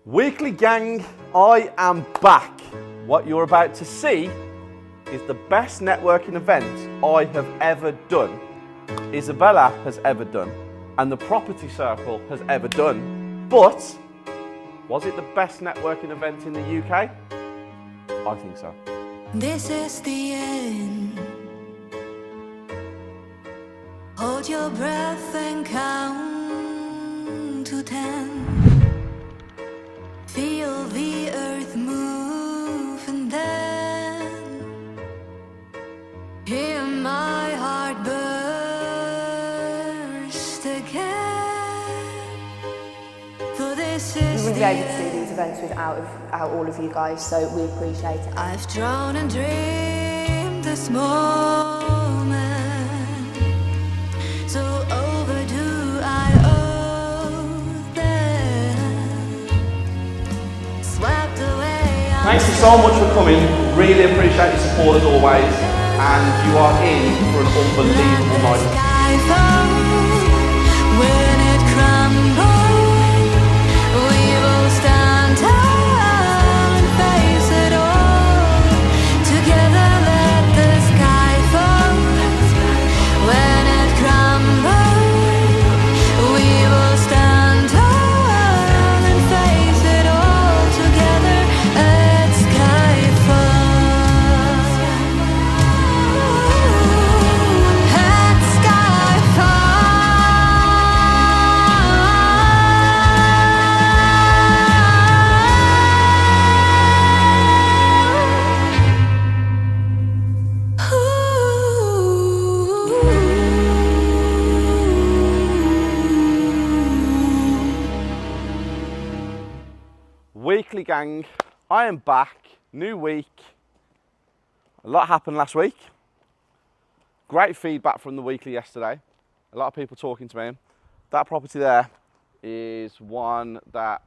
Weekly gang, I am back. What you're about to see is the best networking event I have ever done, Isabella has ever done, and the Property Circle has ever done. But was it the best networking event in the UK? I think so. This is the end. Hold your breath and count to 10. Feel the earth move and then hear my heart burst again. For this is We wouldn't be able to do these events without all of you guys, so we appreciate it. I've drawn and dreamed this moment, so overdue I owe them. Swept away. Thank you so much for coming. Really appreciate your support as always. And you are in for an unbelievable night. When it crumbles, we will stand tall and face it all. Together let the sky fall. When it crumbles, we will stand tall and face it all. Together let sky fall. Let sky Weekly gang, I am back. New week. A lot happened last week. Great feedback from the weekly yesterday. A lot of people talking to me. That property there is one that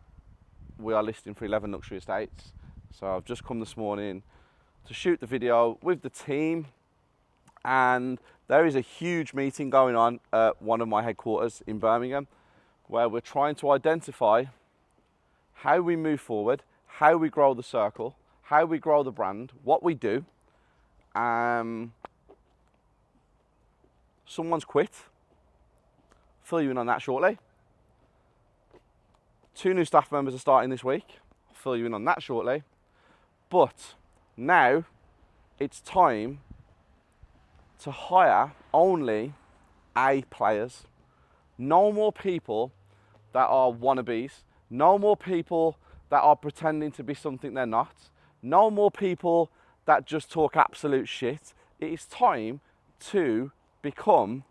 we are listing for 11 luxury estates. So I've just come this morning to shoot the video with the team, and there is a huge meeting going on at one of my headquarters in Birmingham where we're trying to identify how we move forward, how we grow the circle, how we grow the brand, what we do. Someone's quit. Fill you in on that shortly. 2 new staff members are starting this week. I'll fill you in on that shortly. But now it's time to hire only A players. No more people that are wannabes. No more people that are pretending to be something they're not. No more people that just talk absolute shit. It is time to become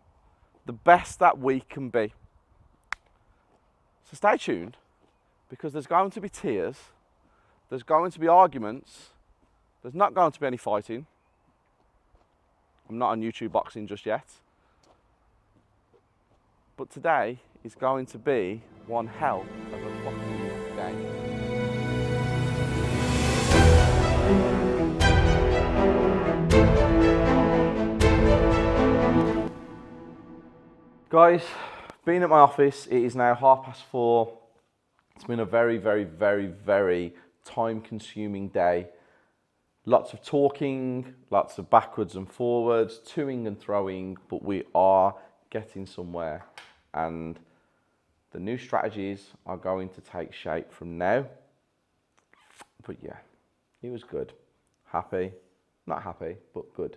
the best that we can be. So stay tuned, because there's going to be tears, there's going to be arguments, there's not going to be any fighting. I'm not on YouTube boxing just yet. But today is going to be one hell of a fucking day. Guys, being at my office, it is now 4:30. It's been a very, very, very, very time-consuming day. Lots of talking, lots of backwards and forwards, toing and throwing, but we are getting somewhere. And the new strategies are going to take shape from now. But yeah, it was good. Happy, not happy, but good.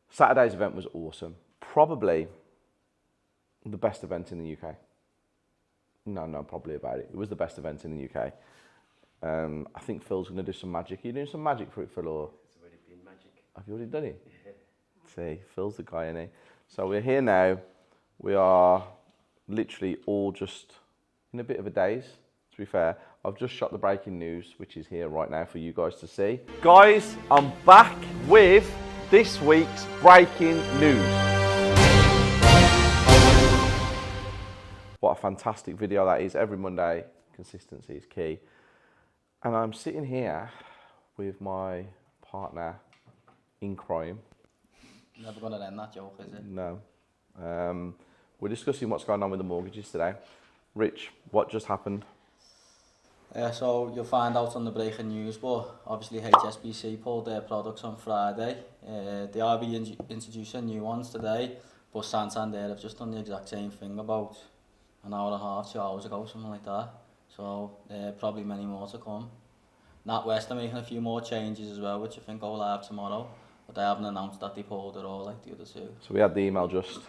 Saturday's event was awesome. Probably the best event in the UK. No, probably about it. It was the best event in the UK. I think Phil's going to do some magic. Are you doing some magic for it, Phil? Or? It's already been magic. Have you already done it? Yeah. See, Phil's the guy, isn't he? So we're here now. We are literally all just in a bit of a daze, to be fair. I've just shot the breaking news, which is here right now for you guys to see. Guys, I'm back with this week's breaking news. What a fantastic video that is. Every Monday, consistency is key. And I'm sitting here with my partner in crime. Never gonna end that joke, is it? No. We're discussing what's going on with the mortgages today. Rich, what just happened? So you'll find out on the breaking news, but obviously HSBC pulled their products on Friday. They are introducing new ones today, but Santander have just done the exact same thing about an hour and a half, 2 hours ago, something like that. So probably many more to come. NatWest are making a few more changes as well, which I think go live tomorrow. But they haven't announced that they pulled it all like the other two. So we had the email just,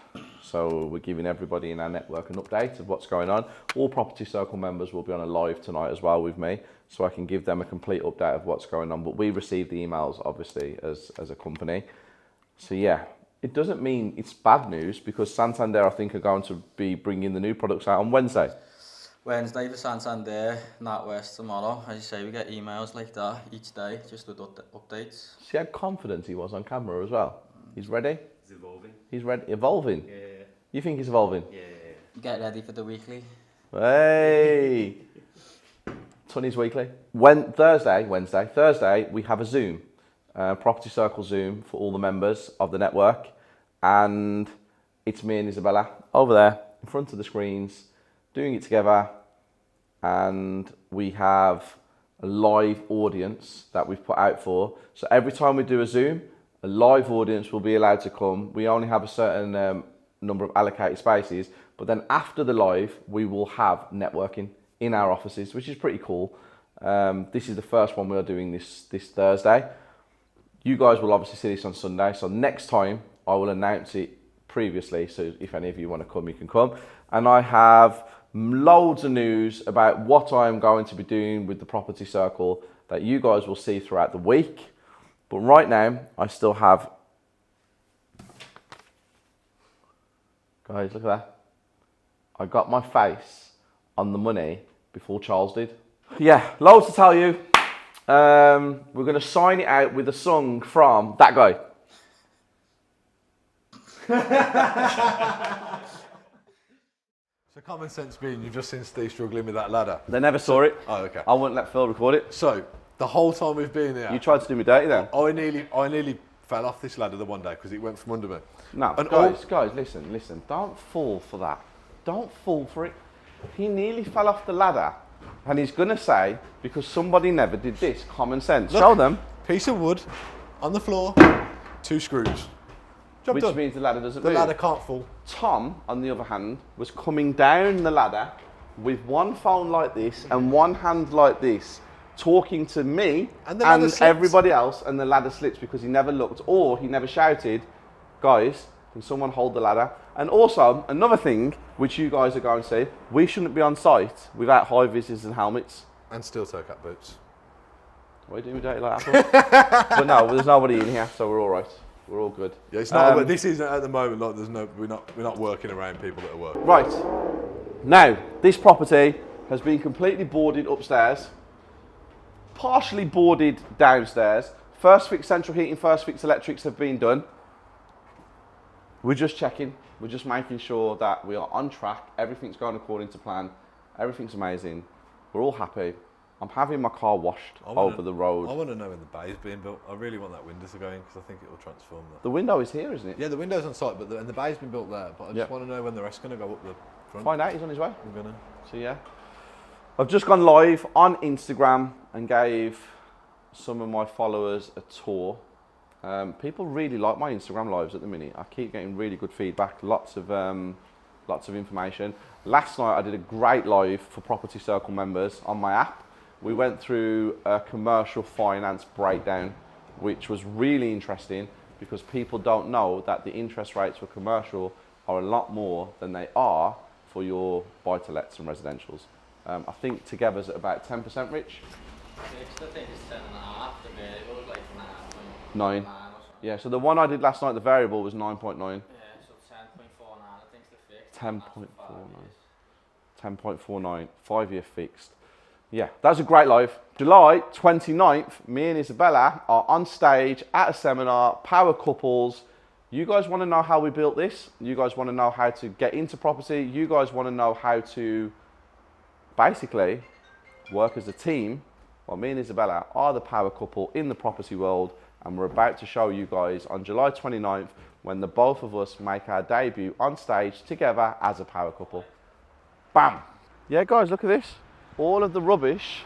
so we're giving everybody in our network an update of what's going on. All Property Circle members will be on a live tonight as well with me, so I can give them a complete update of what's going on. But we received the emails, obviously, as a company. So yeah, it doesn't mean it's bad news, because Santander, I think, are going to be bringing the new products out on Wednesday. Wednesday for Santander, NatWest tomorrow. As you say, we get emails like that each day, just with updates. See how confident he was on camera as well? He's ready? He's evolving. He's ready? Evolving? Yeah. You think he's evolving? Yeah. Get ready for the weekly. Hey! Tunny's weekly. Thursday, we have a Zoom, Property Circle Zoom for all the members of the network. And it's me and Isabella over there in front of the screens, doing it together, and we have a live audience that we've put out for. So every time we do a Zoom, a live audience will be allowed to come. We only have a certain number of allocated spaces, but then after the live, we will have networking in our offices, which is pretty cool. This is the first one we are doing this Thursday. You guys will obviously see this on Sunday, so next time I will announce it previously, so if any of you want to come, you can come. And I have loads of news about what I'm going to be doing with the Property Circle that you guys will see throughout the week. But right now, I still have... Guys, look at that. I got my face on the money before Charles did. Yeah, loads to tell you. We're going to sign it out with a song from that guy. So common sense being, you've just seen Steve struggling with that ladder. They never saw it. Oh, okay. I wouldn't let Phil record it. So the whole time we've been here, You tried to do me dirty then. I nearly fell off this ladder the one day because it went from under me. No, And guys, listen. Don't fall for that. Don't fall for it. He nearly fell off the ladder, and he's going to say, because somebody never did this, common sense. Look, Show them. Piece of wood on the floor, 2 screws. Job Which done. means the ladder doesn't The move. ladder can't fall. Tom, on the other hand, was coming down the ladder with one phone like this and one hand like this, talking to me And the ladder and slips. everybody else, and the ladder slips because he never looked, or he never shouted, guys, can someone hold the ladder? And also, another thing, which you guys are going to see, we shouldn't be on site without high vis and helmets. And steel toe cap boots. Why are you doing me dirty like that? But no, there's nobody in here, so we're all right. We're all good. Yeah, it's not. This isn't at the moment. Like, we're not working around people that are working. Right. Now, this property has been completely boarded upstairs, partially boarded downstairs. First fix central heating, first fix electrics have been done. We're just checking. We're just making sure that we are on track. Everything's going according to plan. Everything's amazing. We're all happy. I'm having my car washed over the road. I want to know when the bay is being built. I really want that window to go in because I think it will transform that. The window is here, isn't it? Yeah, the window's on site, but the bay's been built there. But I just want to know when the rest's going to go up the front. Find out, he's on his way. I'm gonna. So yeah. I've just gone live on Instagram and gave some of my followers a tour. People really like my Instagram lives at the minute. I keep getting really good feedback, lots of information. Last night I did a great live for Property Circle members on my app. We went through a commercial finance breakdown, which was really interesting because people don't know that the interest rates for commercial are a lot more than they are for your buy-to-lets and residentials. I think together's at about 10%, Rich? Fixed, I think it's 10.5. The variable is like 9. 9 or something. Yeah, so the one I did last night, the variable was 9.9. Yeah, so 10.49 I think is the fixed. 10.49. 10.49, 5-year fixed. Yeah, that was a great live. July 29th, me and Isabella are on stage at a seminar, Power Couples. You guys want to know how we built this? You guys want to know how to get into property? You guys want to know how to basically work as a team? Well, me and Isabella are the power couple in the property world, and we're about to show you guys on July 29th when the both of us make our debut on stage together as a power couple. Bam! Yeah, guys, look at this. All of the rubbish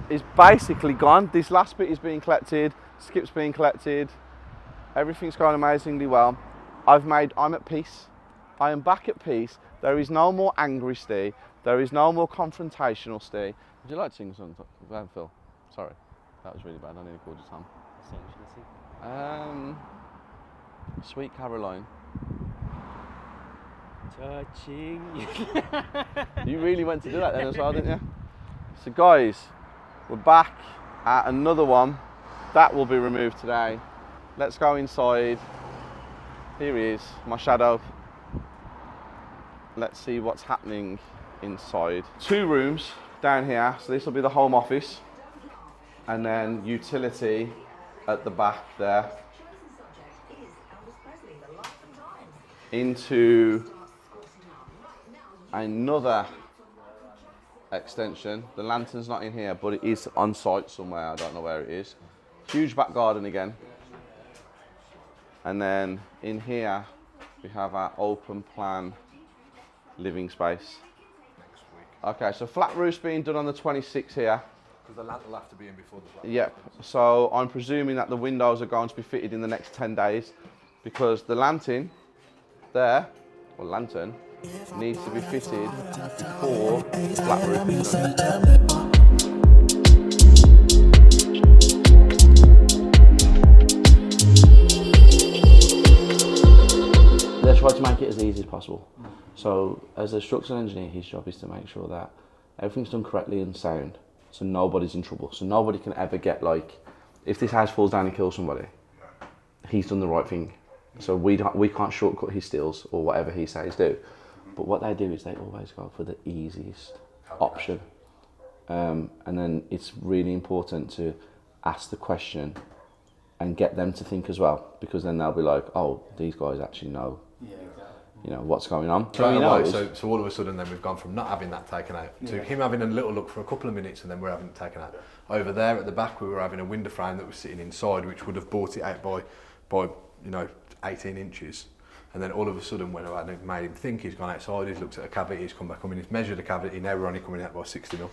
is basically gone. This last bit is being collected, skip's being collected, everything's going amazingly well. I'm at peace. I am back at peace. There is no more angry Steve. There is no more confrontational Steve. Would you like to sing a song, Phil? Sorry, that was really bad. I nearly called you Tom. Sweet Caroline. Touching you. You really went to do that then as well, didn't you? So guys, we're back at another one. That will be removed today. Let's go inside. Here he is, my shadow. Let's see what's happening inside. 2 rooms down here. So this will be the home office. And then utility at the back there. Into another extension. The lantern's not in here, but it is on site somewhere. I don't know where it is. Huge back garden again. And then in here, we have our open plan living space. Okay, so flat roof's being done on the 26th here. Because the lantern will have to be in before the flat. Yep, so I'm presuming that the windows are going to be fitted in the next 10 days because the lantern there, or lantern, needs to be fitted before the flat roof is done. Let's try to make it as easy as possible. So as a structural engineer, his job is to make sure that everything's done correctly and sound, so nobody's in trouble. So nobody can ever get like, if this house falls down and kills somebody, he's done the right thing. So we can't shortcut his steals or whatever he says do. But what they do is they always go for the easiest option. And then it's really important to ask the question and get them to think as well, because then they'll be like, oh, these guys actually know, you know, what's going on. So all of a sudden then we've gone from not having that taken out to him having a little look for a couple of minutes and then we're having it taken out. Over there at the back we were having a window frame that was sitting inside, which would have brought it out by you know, 18 inches. And then all of a sudden when I had made him think, he's gone outside, he's looked at a cavity, he's come back home and he's measured a cavity, now we're only coming out by 60 mil.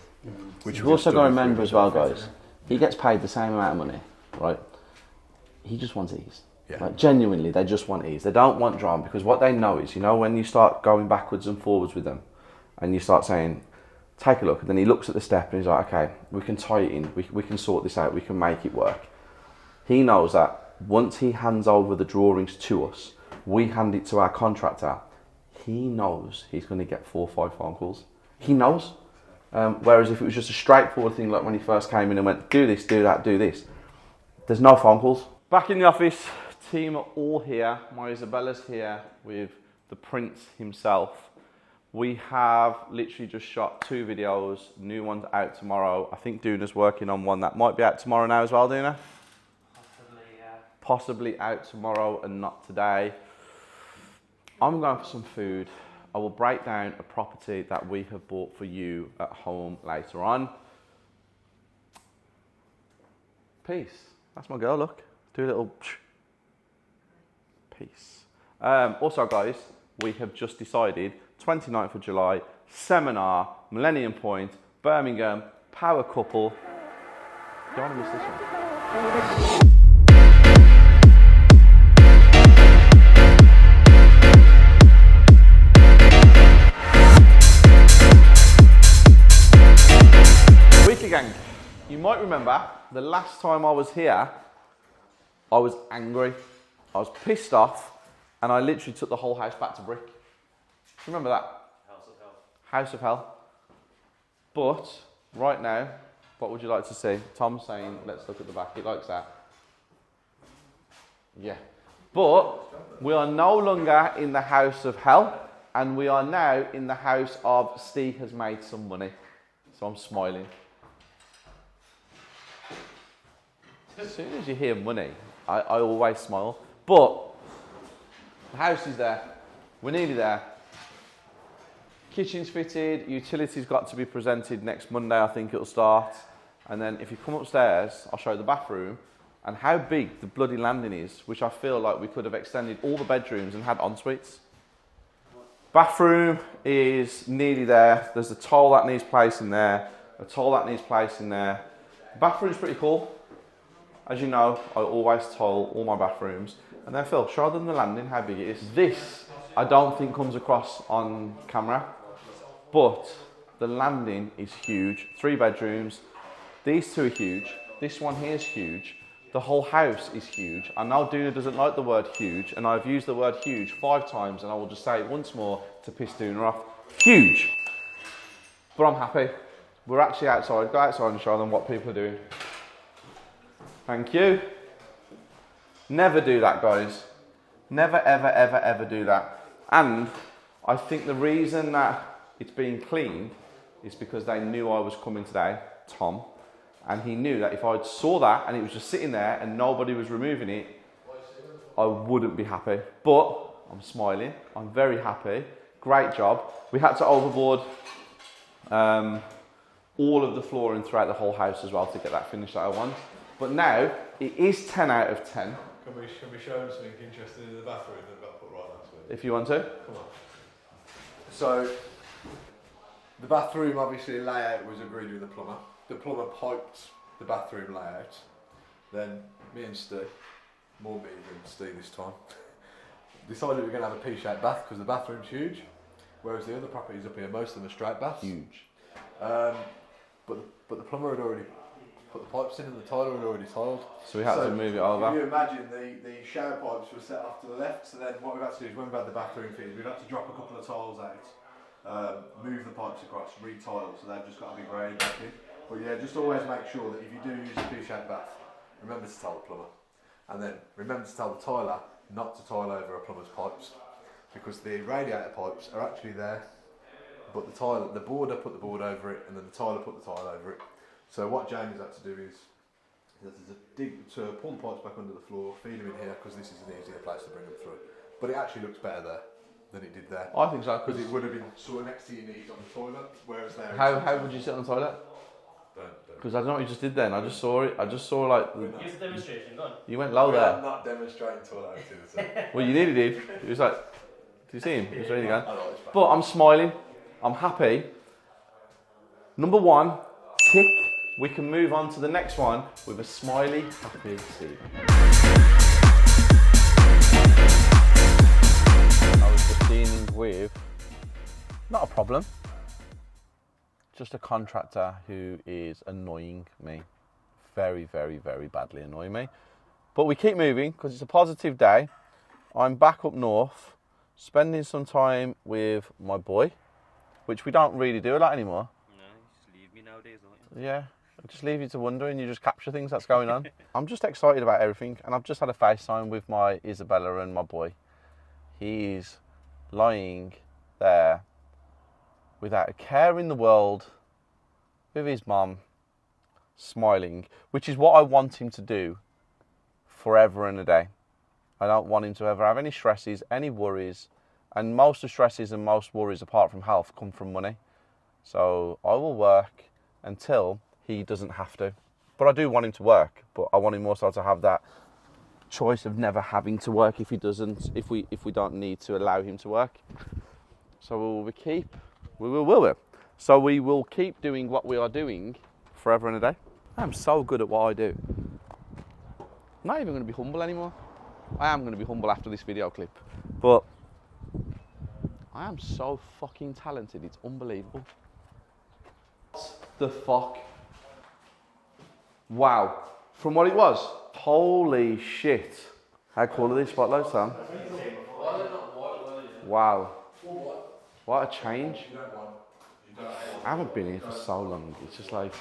Which you've also got to remember as well, guys, he gets paid the same amount of money, right? He just wants ease. Yeah. Like, genuinely, they just want ease. They don't want drama, because what they know is, you know, when you start going backwards and forwards with them and you start saying, take a look, and then he looks at the step and he's like, okay, we can tie it in, we can sort this out, we can make it work. He knows that once he hands over the drawings to us, we hand it to our contractor, he knows he's going to get 4 or 5 phone calls. He knows. Whereas if it was just a straightforward thing, like when he first came in and went, do this, do that, do this, there's no phone calls. Back in the office, team are all here. My Isabella's here with the Prince himself. We have literally just shot 2 videos. New one's out tomorrow. I think Duna's working on one that might be out tomorrow now as well, Duna? Possibly, yeah. Possibly out tomorrow and not today. I'm going for some food. I will break down a property that we have bought for you at home later on. Peace. That's my girl, look. Do a little peace. Also, guys, we have just decided 29th of July, seminar, Millennium Point, Birmingham, power couple. Don't want to miss this one. Weekly gang, you might remember the last time I was here, I was angry, I was pissed off, and I literally took the whole house back to brick. Remember that? House of hell. House of hell. But right now, what would you like to see? Tom's saying, let's look at the back. He likes that. Yeah. But we are no longer in the house of hell, and we are now in the house of Steve has made some money. So I'm smiling. As soon as you hear money, I always smile. But the house is there. We're nearly there. Kitchen's fitted. Utilities got to be presented next Monday, I think it'll start. And then if you come upstairs, I'll show you the bathroom and how big the bloody landing is, which I feel like we could have extended all the bedrooms and had en-suites. Bathroom is nearly there. There's a tile that needs placing there, a tile that needs placing there. Bathroom's pretty cool. As you know, I always tile all my bathrooms. And then Phil, show them the landing, how big it is. This, I don't think comes across on camera, but the landing is huge. 3 bedrooms. These 2 are huge. This one here is huge. The whole house is huge. I know Duna doesn't like the word huge, and I've used the word huge 5 times, and I will just say it once more to piss Duna off. Huge. But I'm happy. We're actually outside. Go outside and show them what people are doing. Thank you. Never do that, guys. Never, ever, ever, ever do that. And I think the reason that it's being cleaned is because they knew I was coming today, Tom, and he knew that if I saw that and it was just sitting there and nobody was removing it, I wouldn't be happy. But I'm smiling. I'm very happy. Great job. We had to overboard all of the flooring throughout the whole house as well to get that finish that I want. But now it is 10 out of 10. Can we show them something interesting in the bathroom that got put right next to it? If you want to. Come on. So, the bathroom obviously layout was agreed with the plumber. The plumber piped the bathroom layout. Then me and Steve, more me than Steve this time, decided we were going to have a P-shaped bath because the bathroom's huge. Whereas the other properties up here, most of them are straight baths. Huge. But the plumber had already put the pipes in and the tiler had already tiled. So we had to move it over. If you imagine the shower pipes were set off to the left, so then what we've had to do is when we've had the bathroom fitted, we've had to drop a couple of tiles out, move the pipes across, re-tile, so they've just got to be graded back in. But yeah, just always make sure that if you do use a P-shaped bath, remember to tell the plumber. And then remember to tell the tiler not to tile over a plumber's pipes, because the radiator pipes are actually there, but the boarder put the board over it, and then the tiler put the tile over it. So what Jamie's had to do is pull the pipes back under the floor, feed them in here, because this is an easier place to bring them through. But it actually looks better there than it did there. I think so. Because it would have been sort of next to your knees on the toilet, whereas there. How would you sit on the toilet? Because I don't know what you just did then. I just saw it. I just saw like. Here's the demonstration, go on. You went low I'm there. not demonstrating toilet activity. Well, you nearly did. It was like. Did you see him? He was ready to I go. like this bath. But I'm smiling. I'm happy. Number 1, tick. We can move on to the next one with a smiley, happy Steve. I was just dealing with, not a problem, just a contractor who is annoying me. Very, very, very badly annoying me. But we keep moving because it's a positive day. I'm back up north, spending some time with my boy, which we don't really do a lot anymore. No, you just leave me nowadays, don't you? Yeah. I just leave you to wonder and you just capture things that's going on. I'm just excited about everything, and I've just had a FaceTime with my Isabella and my boy. He's lying there without a care in the world with his mum, smiling, which is what I want him to do forever and a day. I don't want him to ever have any stresses, any worries, and most of the stresses and most worries apart from health come from money. So I will work until he doesn't have to. But I do want him to work, but I want him also to have that choice of never having to work if he doesn't, if we don't need to allow him to work. So So we will keep doing what we are doing forever and a day. I'm so good at what I do. I'm not even going to be humble anymore. I am going to be humble after this video clip, but I am so fucking talented, it's unbelievable. What the fuck? Wow. From what it was? Holy shit. How cool are these spotlights, Sam? Wow. What a change. I haven't been here for so long. It's just like...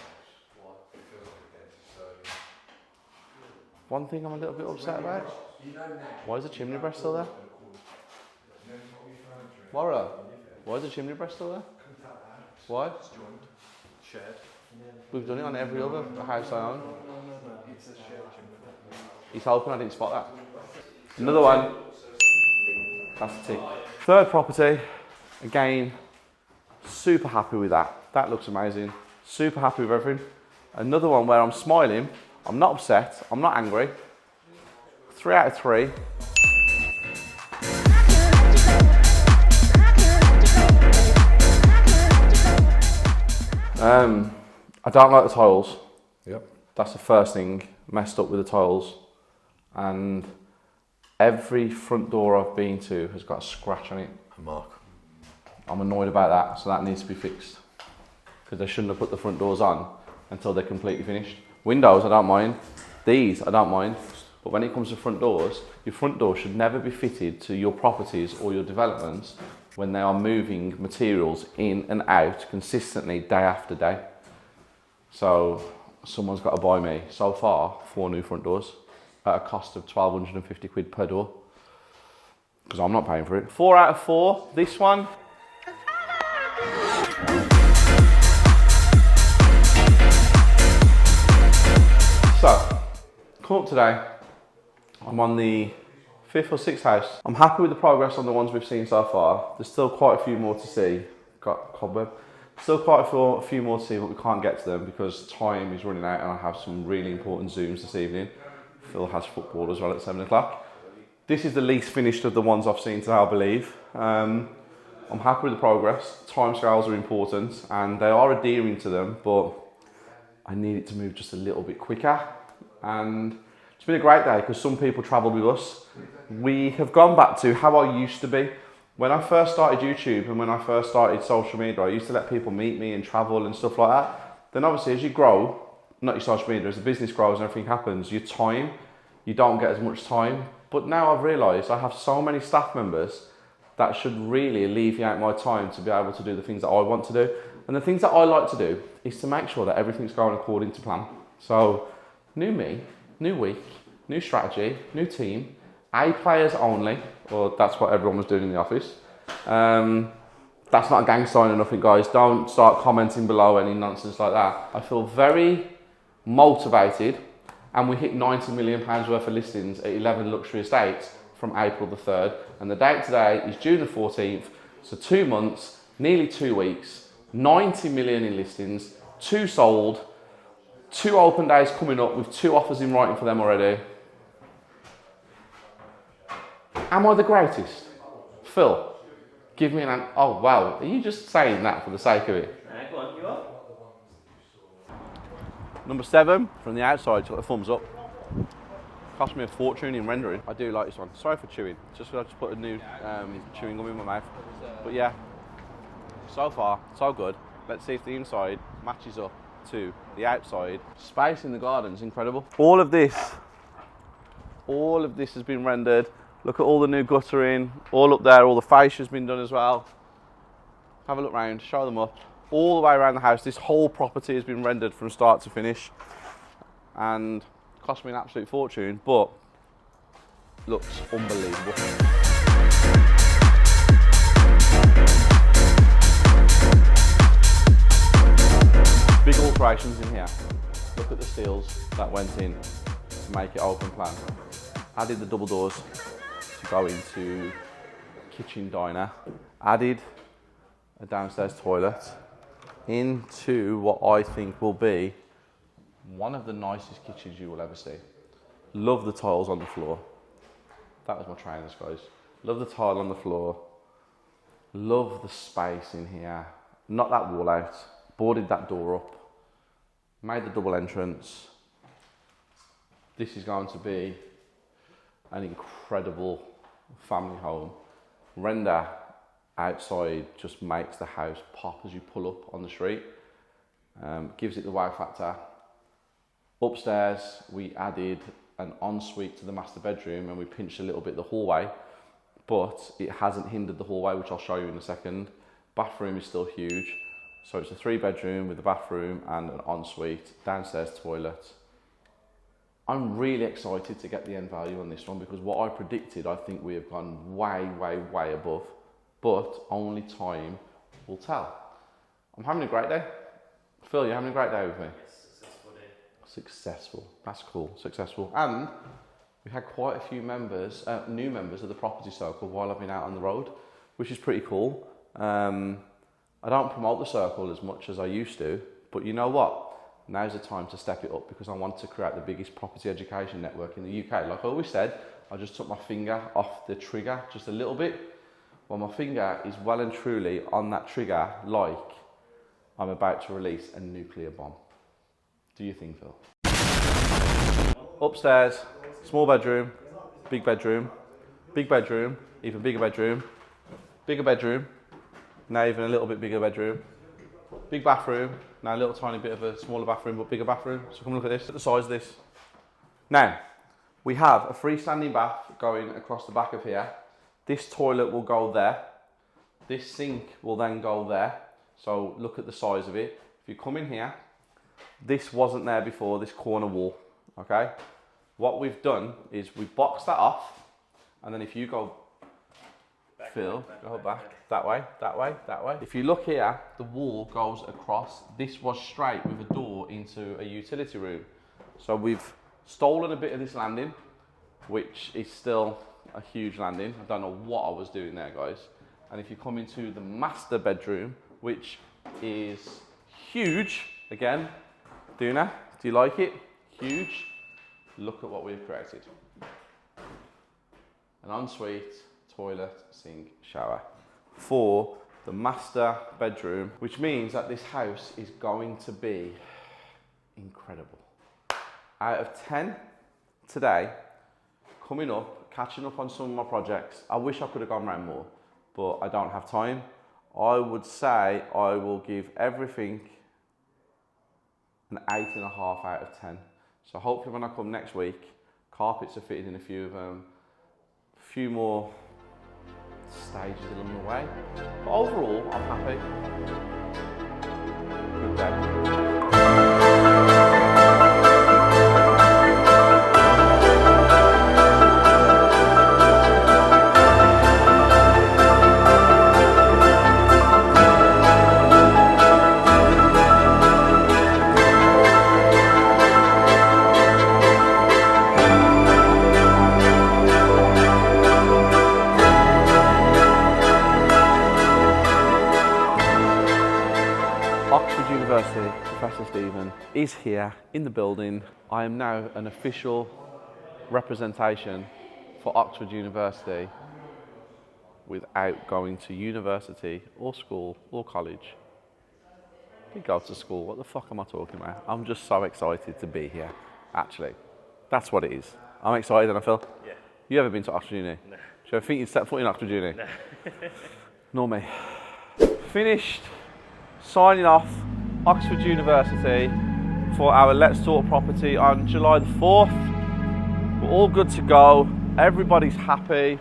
One thing I'm a little bit upset about. Why is the chimney breast still there? Laura, why is the chimney breast still there? Why? We've done it on every other house I own. He's hoping I didn't spot that. Another one. That's a tick. Third property. Again, super happy with that. That looks amazing. Super happy with everything. Another one where I'm smiling. I'm not upset. I'm not angry. 3 out of 3. I don't like the tiles. Yep. That's the first thing, messed up with the tiles. And every front door I've been to has got a scratch on it. A mark. I'm annoyed about that, so that needs to be fixed. Because they shouldn't have put the front doors on until they're completely finished. Windows, I don't mind. These, I don't mind. But when it comes to front doors, your front door should never be fitted to your properties or your developments when they are moving materials in and out consistently day after day. So someone's got to buy me, so far, 4 new front doors at a cost of 1,250 quid per door. Because I'm not paying for it. 4 out of 4, this one. So, come up today, I'm on the 5th or 6th house. I'm happy with the progress on the ones we've seen so far. There's still quite a few more to see. Got cobweb. Still quite a few more to see, but we can't get to them because time is running out and I have some really important Zooms this evening. Phil has football as well at 7 o'clock. This is the least finished of the ones I've seen today, I believe. I'm happy with the progress. Timescales are important and they are adhering to them, but I need it to move just a little bit quicker. And it's been a great day because some people travelled with us. We have gone back to how I used to be. When I first started YouTube and when I first started social media, I used to let people meet me and travel and stuff like that. Then obviously as you grow, not your social media, as the business grows and everything happens, your time, you don't get as much time. But now I've realised I have so many staff members that should really alleviate my time to be able to do the things that I want to do. And the things that I like to do is to make sure that everything's going according to plan. So, new me, new week, new strategy, new team, A players only, or that's what everyone was doing in the office. That's not a gang sign or nothing, guys. Don't start commenting below any nonsense like that. I feel very motivated, and we hit £90 million worth of listings at 11 luxury estates from April the 3rd. And the date today is June the 14th, so 2 months, nearly 2 weeks, 90 million in listings, 2 sold, 2 open days coming up with 2 offers in writing for them already. Am I the greatest? Phil, give me an... Oh, wow. Are you just saying that for the sake of it? Right, go on, you up? Number 7, from the outside, got a thumbs up. Cost me a fortune in rendering. I do like this one. Sorry for chewing. Just because I just put a new chewing gum in my mouth. But yeah, so far, so good. Let's see if the inside matches up to the outside. Space in the garden is incredible. All of this has been rendered. Look at all the new guttering, all up there, all the fascia's been done as well. Have a look round, show them up. All the way around the house, this whole property has been rendered from start to finish. And cost me an absolute fortune, but looks unbelievable. Big alterations in here. Look at the steels that went in to make it open plan. Added the double doors to go into kitchen diner. Added a downstairs toilet into what I think will be one of the nicest kitchens you will ever see. Love the tiles on the floor. That was my trainers, guys. Love the tile on the floor. Love the space in here. Knocked that wall out. Boarded that door up. Made the double entrance. This is going to be an incredible family home. Render outside just makes the house pop as you pull up on the street. Gives it the wow factor. Upstairs, we added an ensuite to the master bedroom and we pinched a little bit the hallway, but it hasn't hindered the hallway, which I'll show you in a second. Bathroom is still huge. So it's a 3-bedroom with a bathroom and an ensuite, downstairs toilet. I'm really excited to get the end value on this one because what I predicted, I think we have gone way, way, way above, but only time will tell. I'm having a great day. Phil, you're having a great day with me? Successful. That's cool. Successful. And we had quite a few members, new members of the property circle while I've been out on the road, which is pretty cool. I don't promote the circle as much as I used to, but you know what? Now's the time to step it up because I want to create the biggest property education network in the UK. Like I always said, I just took my finger off the trigger just a little bit. Well, my finger is well and truly on that trigger like I'm about to release a nuclear bomb. Do you think, Phil? Upstairs, small bedroom, big bedroom, big bedroom, even bigger bedroom, now even a little bit bigger bedroom, big bathroom, now a little tiny bit of a smaller bathroom but bigger bathroom. So come look at this, at the size of this. Now, we have a freestanding bath going across the back of here. This toilet will go there. This sink will then go there. So look at the size of it. If you come in here, this wasn't there before, this corner wall, okay? What we've done is we boxed that off, and then if you go, Phil, go back, that way, that way, that way. If you look here, the wall goes across. This was straight with a door into a utility room. So we've stolen a bit of this landing, which is still a huge landing. I don't know what I was doing there, guys. And if you come into the master bedroom, which is huge, again, Duna, do you like it? Huge. Look at what we've created. An ensuite, toilet, sink, shower for the master bedroom, which means that this house is going to be incredible. Out of 10 today, coming up, catching up on some of my projects. I wish I could have gone around more, but I don't have time. I would say I will give everything an 8.5 out of 10. So hopefully when I come next week, carpets are fitted in a few of them, a few more stages along the way. But overall, I'm happy. Good day. Professor Stephen is here in the building. I am now an official representation for Oxford University without going to university or school or college. I did go to school, what the fuck am I talking about? I'm just so excited to be here, actually. That's what it is. I'm excited, and I feel. Yeah. You ever been to Oxford Uni? No. Do you ever think you'd set foot in Oxford Uni? No. Nor me. Finished signing off Oxford University for our Let's Talk property on July the 4th. We're all good to go. Everybody's happy.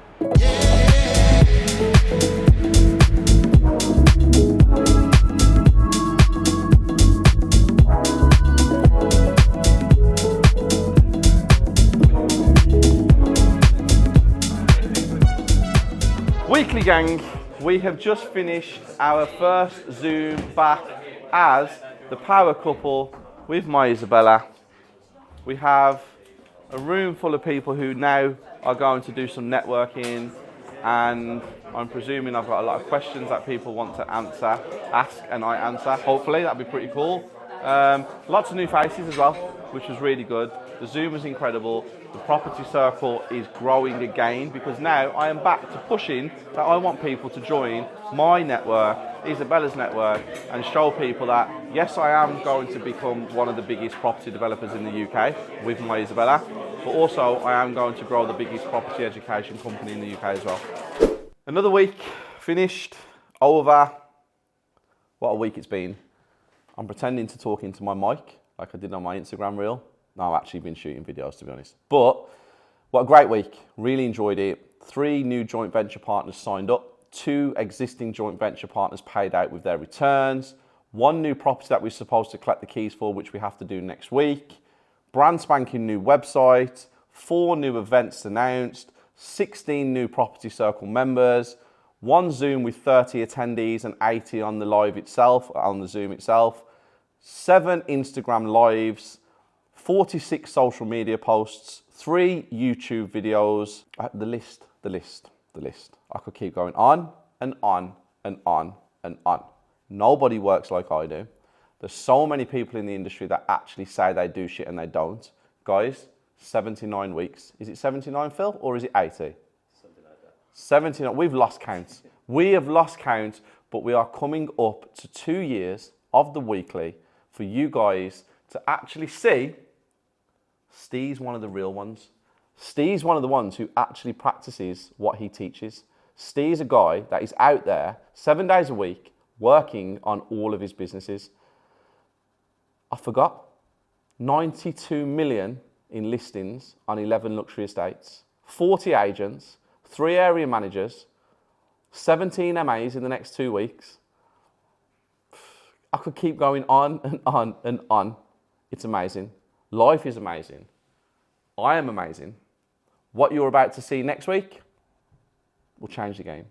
Weekly gang, we have just finished our first Zoom back as the power couple with my Isabella. We have a room full of people who now are going to do some networking, and I'm presuming I've got a lot of questions that people want to ask and I answer. Hopefully, that'd be pretty cool. Lots of new faces as well, which was really good. The Zoom was incredible. The property circle is growing again because now I am back to pushing that I want people to join my network, Isabella's network, and show people that yes, I am going to become one of the biggest property developers in the UK with my Isabella, but also I am going to grow the biggest property education company in the UK as well. Another week finished, over. What a week it's been. I'm pretending to talk into my mic like I did on my Instagram reel. No, I've actually been shooting videos, to be honest. But what a great week. Really enjoyed it. 3 new joint venture partners signed up. 2 existing joint venture partners paid out with their returns. 1 new property that we're supposed to collect the keys for, which we have to do next week. Brand spanking new website. 4 new events announced. 16 new Property Circle members. 1 Zoom with 30 attendees and 80 on the live itself, on the Zoom itself. 7 Instagram lives. 46 social media posts, 3 YouTube videos, the list. I could keep going on and on and on and on. Nobody works like I do. There's so many people in the industry that actually say they do shit and they don't. Guys, 79 weeks. Is it 79, Phil, or is it 80? Something like that. 79, we've lost count. We have lost count, but we are coming up to 2 years of the weekly for you guys to actually see Steve's one of the real ones. Steve's one of the ones who actually practices what he teaches. Steve's a guy that is out there 7 days a week working on all of his businesses. I forgot. 92 million in listings on 11 luxury estates, 40 agents, 3 area managers, 17 MAs in the next 2 weeks. I could keep going on and on and on. It's amazing. Life is amazing. I am amazing. What you're about to see next week will change the game.